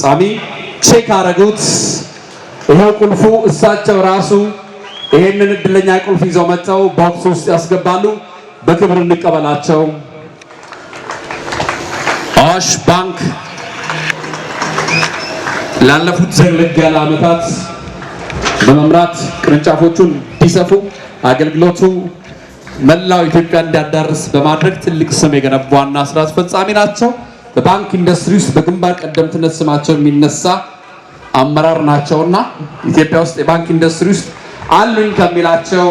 አስፈጻሚ ቼክ አረጉት። ይሄው ቁልፉ እሳቸው ራሱ ይሄንን እድለኛ ቁልፍ ይዘው መጥተው ቦክስ ውስጥ ያስገባሉ። በክብር እንቀበላቸው። አዋሽ ባንክ ላለፉት ዘለግ ያለ ዓመታት በመምራት ቅርንጫፎቹን እንዲሰፉ አገልግሎቱ መላው ኢትዮጵያ እንዲያዳርስ በማድረግ ትልቅ ስም የገነቡ ዋና ስራ አስፈጻሚ ናቸው። በባንክ ኢንዱስትሪ ውስጥ በግንባር ቀደምትነት ስማቸው የሚነሳ አመራር ናቸውና ኢትዮጵያ ውስጥ የባንክ ኢንዱስትሪ ውስጥ አሉኝ ከሚላቸው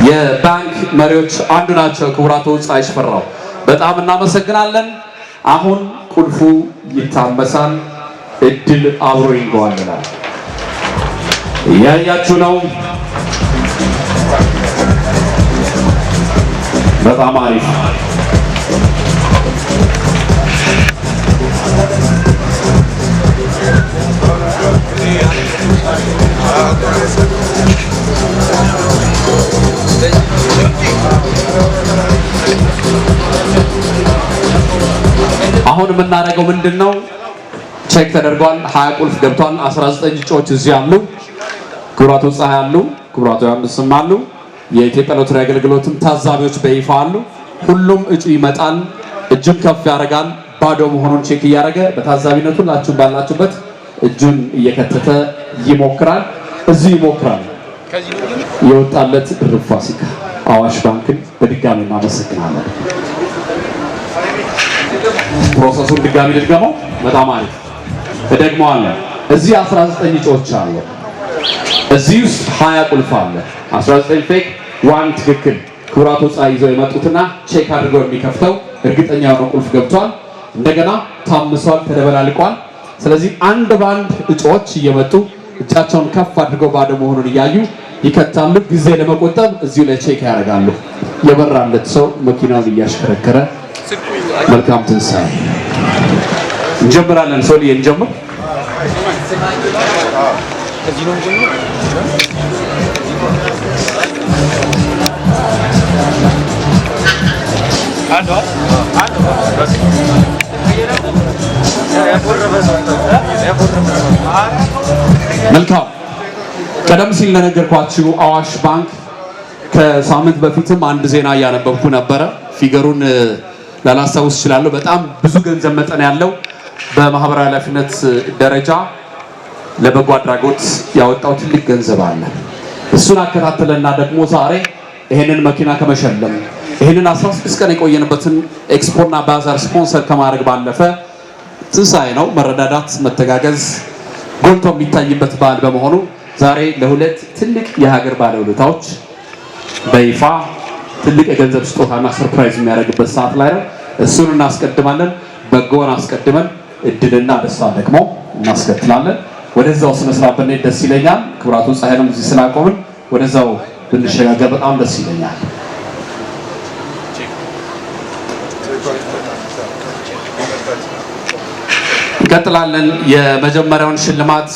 የባንክ መሪዎች አንዱ ናቸው። ክቡር አቶ ፀሐይ ሽፈራው በጣም እናመሰግናለን። አሁን ቁልፉ ይታመሳል። እድል አብሮ ይንገዋልናል። እያያችሁ ነው። በጣም አሪፍ አሁን የምናደርገው ምንድነው? ቼክ ተደርጓል። 20 ቁልፍ ገብቷል። 19 እጩዎች እዚህ አሉ። ክቡር አቶ ፀሐይ አሉ። ክቡር አቶ ዮሐንስም አሉ። የኢትዮጵያ ሎተሪ አገልግሎትም ታዛቢዎች በይፋ አሉ። ሁሉም እጩ ይመጣል። እጁን ከፍ ያደርጋል። ባዶ መሆኑን ቼክ እያደረገ በታዛቢነቱ ሁላችሁም ባላችሁበት እጁን እየከተተ ይሞክራል። እዚህ ይሞክራል። የወጣለት ድርብ ፋሲካ አዋሽ ባንክን በድጋሚ እናመሰግናለን። ፕሮሰሱን ድጋሚ ልድገመው። በጣም አሪፍ እደግመዋለሁ። እዚህ 19 እጩዎች አሉ። እዚህ ውስጥ 20 ቁልፍ አለ። 19 ፌክ፣ 1 ትክክል። ክቡር አቶ ፀሐይ ይዘው የመጡትና ቼክ አድርገው የሚከፍተው እርግጠኛ የሆነ ቁልፍ ገብቷል። እንደገና ታምሷል፣ ተደበላልቋል። ስለዚህ አንድ ባንድ እጩዎች እየመጡ እጃቸውን ከፍ አድርገው ባዶ መሆኑን እያዩ ይከታሉ። ጊዜ ለመቆጠብ እዚሁ ላይ ቼክ ያደርጋሉ። የበራለት ሰው መኪናውን እያሽከረከረ መልካም ትንሳኤ። እንጀምራለን። ሶልዬ እንጀምር። መልካም። ቀደም ሲል ለነገርኳችሁ አዋሽ ባንክ ከሳምንት በፊትም አንድ ዜና እያነበብኩ ነበረ። ፊገሩን ላላስታውስ እችላለሁ። በጣም ብዙ ገንዘብ መጠን ያለው በማህበራዊ ኃላፊነት ደረጃ ለበጎ አድራጎት ያወጣው ትልቅ ገንዘብ አለ። እሱን አከታተለና ደግሞ ዛሬ ይሄንን መኪና ከመሸለም ይሄንን 16 ቀን የቆየንበትን ኤክስፖና ባዛር ስፖንሰር ከማድረግ ባለፈ ትንሳኤ ነው፣ መረዳዳት፣ መተጋገዝ ጎልቶ የሚታይበት በዓል በመሆኑ ዛሬ ለሁለት ትልቅ የሀገር ባለውለታዎች በይፋ ትልቅ የገንዘብ ስጦታና ሰርፕራይዝ የሚያደርግበት ሰዓት ላይ ነው። እሱን እናስቀድማለን። በጎን አስቀድመን እድልና ደስታ ደግሞ እናስከትላለን። ወደዛው ስነስርዓት ብንሄድ ደስ ይለኛል። ክቡር አቶ ፀሐይንም እዚህ ስላቆምን ወደዛው ብንሸጋገር በጣም ደስ ይለኛል። እንቀጥላለን። የመጀመሪያውን ሽልማት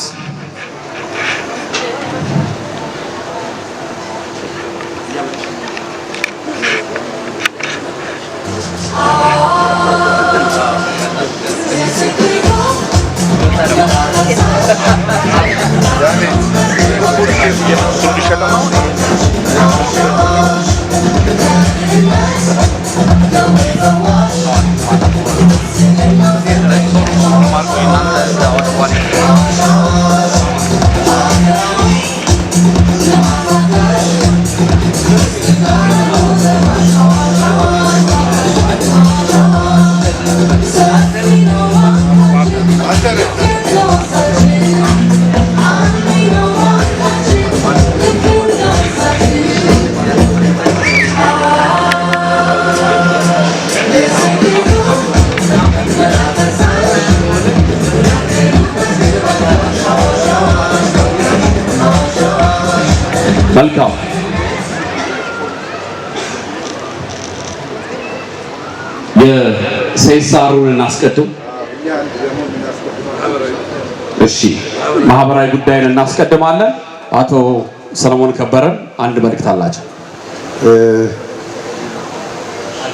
መልካም የሴሳሩን እናስቀድም። እሺ ማህበራዊ ጉዳይን እናስቀድማለን። አቶ ሰለሞን ከበረን አንድ መልእክት አላቸው።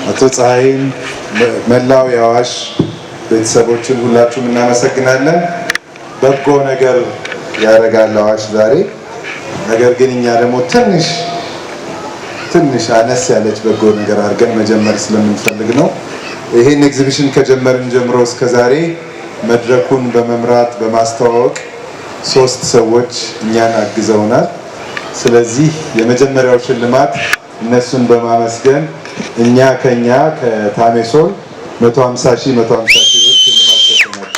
አቶ ፀሐይን መላው የአዋሽ ቤተሰቦችን ሁላችሁም እናመሰግናለን። በጎ ነገር ያደርጋል አዋሽ ዛሬ። ነገር ግን እኛ ደግሞ ትንሽ አነስ ያለች በጎ ነገር አድርገን መጀመር ስለምንፈልግ ነው። ይሄን ኤግዚቢሽን ከጀመርን ጀምሮ እስከ ዛሬ መድረኩን በመምራት በማስተዋወቅ 3 ሰዎች እኛን አግዘውናል። ስለዚህ የመጀመሪያው ሽልማት እነሱን በማመስገን እኛ ከታሜሶል 150,000 ብር ሽልማት ተሰጥቷል።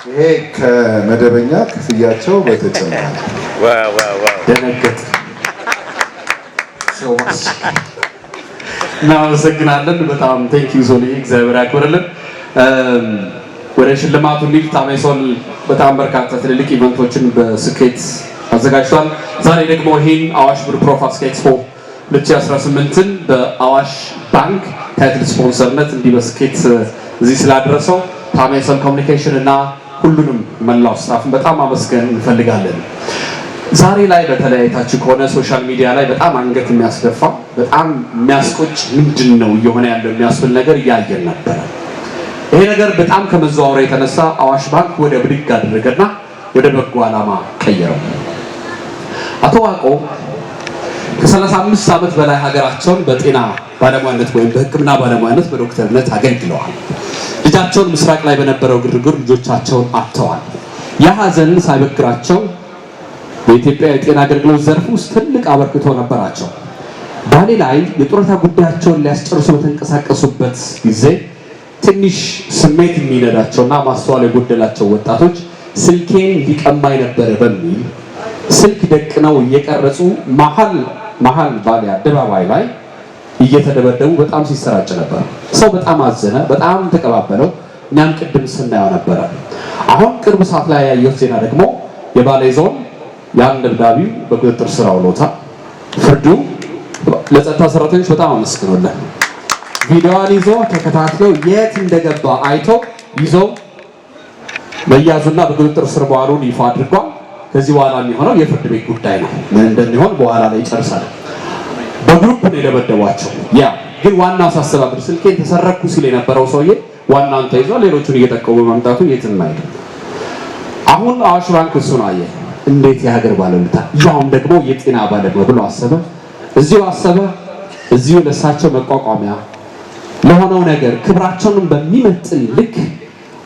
ይሄ ከመደበኛ ክፍያቸው በተጨማሪ ደነገጥ እናመሰግናለን። በጣም ቴንኪው ዞኒ፣ እግዚአብሔር ያክብርልን። ወደ ሽልማቱ ሊድ ታሜሶል በጣም በርካታ ትልልቅ ኢቨንቶችን በስኬት አዘጋጅቷል። ዛሬ ደግሞ ይህን አዋሽ ብር ፕሮፋስካ ኤክስፖ 2018ን በአዋሽ ባንክ ታይትል ስፖንሰርነት እንዲህ በስኬት እዚህ ስላደረሰው ታሜሶል ኮሚኒኬሽን እና ሁሉንም መላው ስታፍን በጣም አመስገን እንፈልጋለን። ዛሬ ላይ በተለያይታችሁ ከሆነ ሶሻል ሚዲያ ላይ በጣም አንገት የሚያስደፋ በጣም የሚያስቆጭ ምንድን ነው እየሆነ ያለው የሚያስብል ነገር እያየን ነበረ። ይሄ ነገር በጣም ከመዘዋወሩ የተነሳ አዋሽ ባንክ ወደ ብድግ አደረገና ወደ በጎ ዓላማ ቀየረው። አቶ ዋቆ ከ35 ዓመት በላይ ሀገራቸውን በጤና ባለሙያነት ወይም በሕክምና ባለሙያነት በዶክተርነት አገልግለዋል። ልጃቸውን ምስራቅ ላይ በነበረው ግርግር ልጆቻቸውን አጥተዋል። ያ ሀዘን ሳይበግራቸው በኢትዮጵያ የጤና አገልግሎት ዘርፍ ውስጥ ትልቅ አበርክቶ ነበራቸው። ባሌ ላይ የጡረታ ጉዳያቸውን ሊያስጨርሱ በተንቀሳቀሱበት ጊዜ ትንሽ ስሜት የሚነዳቸውና ማስተዋል የጎደላቸው ወጣቶች ስልኬን ሊቀማኝ ነበረ በሚል ስልክ ደቅነው እየቀረጹ መሀል ባሌ አደባባይ ላይ እየተደበደቡ በጣም ሲሰራጭ ነበር። ሰው በጣም አዘነ፣ በጣም ተቀባበለው። እኛም ቅድም ስናየው ነበረ። አሁን ቅርብ ሰዓት ላይ ያየሁት ዜና ደግሞ የባሌ ዞን ያን ደብዳቤው በቁጥጥር ስር አውሎታል። ፍርዱ ለጸጥታ ሰራተኞች በጣም አመስግኖለን ቪዲዮዋን ይዞ ተከታትለው የት እንደገባ አይቶ ይዞ መያዙና በቁጥጥር ስር መዋሉን ይፋ አድርጓል። ከዚህ በኋላ የሚሆነው የፍርድ ቤት ጉዳይ ነው። ምን እንደሚሆን በኋላ ላይ ይጨርሳል። በግሩፕ ነው የደበደቧቸው። ያ ግን ዋናው ሳሰባብር ስልኬን ተሰረኩ ሲል የነበረው ሰውዬ ዋናውን ተይዞ ሌሎቹን እየጠቀሙ በመምጣቱ የትም አይደለም። አሁን አዋሽ ባንክ እሱን አየ። እንዴት የሀገር ባለውለታ ያውም ደግሞ የጤና ባለሙያ ብሎ አሰበ። እዚሁ ለሳቸው መቋቋሚያ ለሆነው ነገር ክብራቸውን በሚመጥን ልክ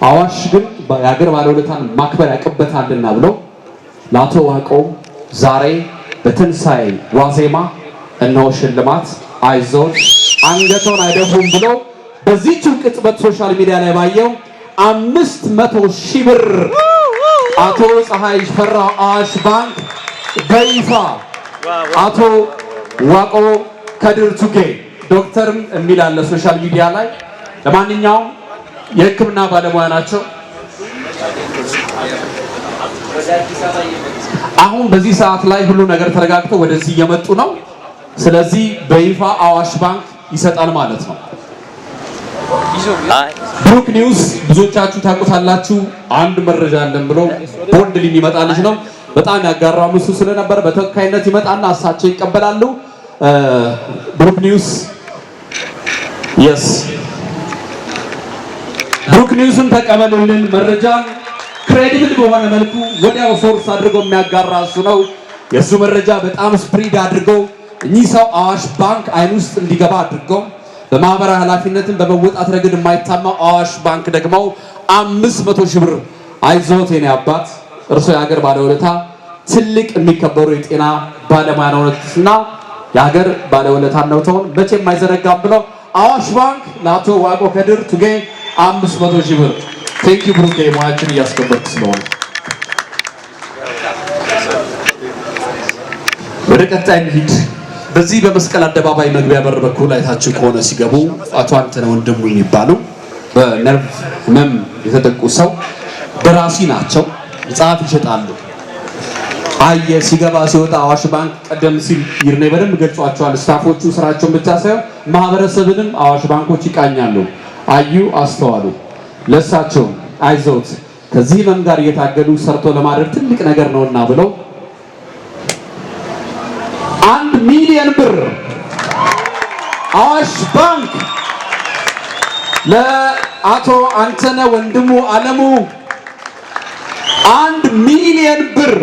አዋሽ ግን የሀገር ባለውለታን ማክበር ያቀበታልና ብሎ ለአቶ ዋቆ ዛሬ በትንሳኤ ዋዜማ እነሆ ሽልማት አይዞን አንገቶን አይደፉም ብሎ በዚህችው ቅጽበት ሶሻል ሚዲያ ላይ ባየው 500,000 ብር አቶ ፀሐይ ሽፈራው አዋሽ ባንክ በይፋ አቶ ዋቆ ከድር ቱጌ ዶክተርም የሚል አለ ሶሻል ሚዲያ ላይ። ለማንኛውም የሕክምና ባለሙያ ናቸው። አሁን በዚህ ሰዓት ላይ ሁሉ ነገር ተረጋግተው ወደዚህ እየመጡ ነው። ስለዚህ በይፋ አዋሽ ባንክ ይሰጣል ማለት ነው። ብሩክ ኒውስ ብዙዎቻችሁ ታውቁታላችሁ። አንድ መረጃ አለን ብሎ ቦንድ ሊመጣ ልጅ ነው። በጣም ያጋራው እሱ ስለነበረ በተወካይነት ይመጣና እሳቸው ይቀበላሉ። ብሩክ ኒውስ ብሩክ ኒውስን ተቀበሉልን። መረጃ ክሬዲብል በሆነ መልኩ ወዲያው ሶርስ አድርጎ የሚያጋራ እሱ ነው። የእሱ መረጃ በጣም ስፕሪድ አድርገው እኚህ ሰው አዋሽ ባንክ አይን ውስጥ እንዲገባ አድርገው በማህበራዊ ኃላፊነትን በመወጣት ረገድ የማይታማው አዋሽ ባንክ ደግሞ 500,000 ብር አይዞት የኔ አባት እርሶ የሀገር ባለውለታ ትልቅ የሚከበሩ የጤና ባለሙያ ነውና የሀገር ባለውለታ ነው ተውን መቼም አይዘነጋም ብለው አዋሽ ባንክ ለአቶ ዋቆ ከድር ቱጌ 500,000 ብር። ቴንክ ዩ ብሩክ፣ ሙያችን እያስከበርክ ስለሆነ ወደ ቀጣይ እንሂድ። በዚህ በመስቀል አደባባይ መግቢያ በር በኩል አይታችሁ ከሆነ ሲገቡ አቶ አንተነህ ወንድሙ የሚባሉ በነርቭ ህመም የተጠቁ ሰው ደራሲ ናቸው። መጽሐፍ ይሸጣሉ። አየ ሲገባ ሲወጣ አዋሽ ባንክ ቀደም ሲል ይርኔ በደንብ ገልጿቸዋል። ስታፎቹ ስራቸውን ብቻ ሳይሆን ማህበረሰብንም አዋሽ ባንኮች ይቃኛሉ። አዩ አስተዋሉ። ለሳቸው አይዞት ከዚህ ህመም ጋር እየታገሉ ሰርቶ ለማድረግ ትልቅ ነገር ነውና ብለው 1 ሚሊዮን ብር አዋሽ ባንክ ለአቶ አንተነህ ወንድሙ አለሙ 1 ሚሊዮን ብር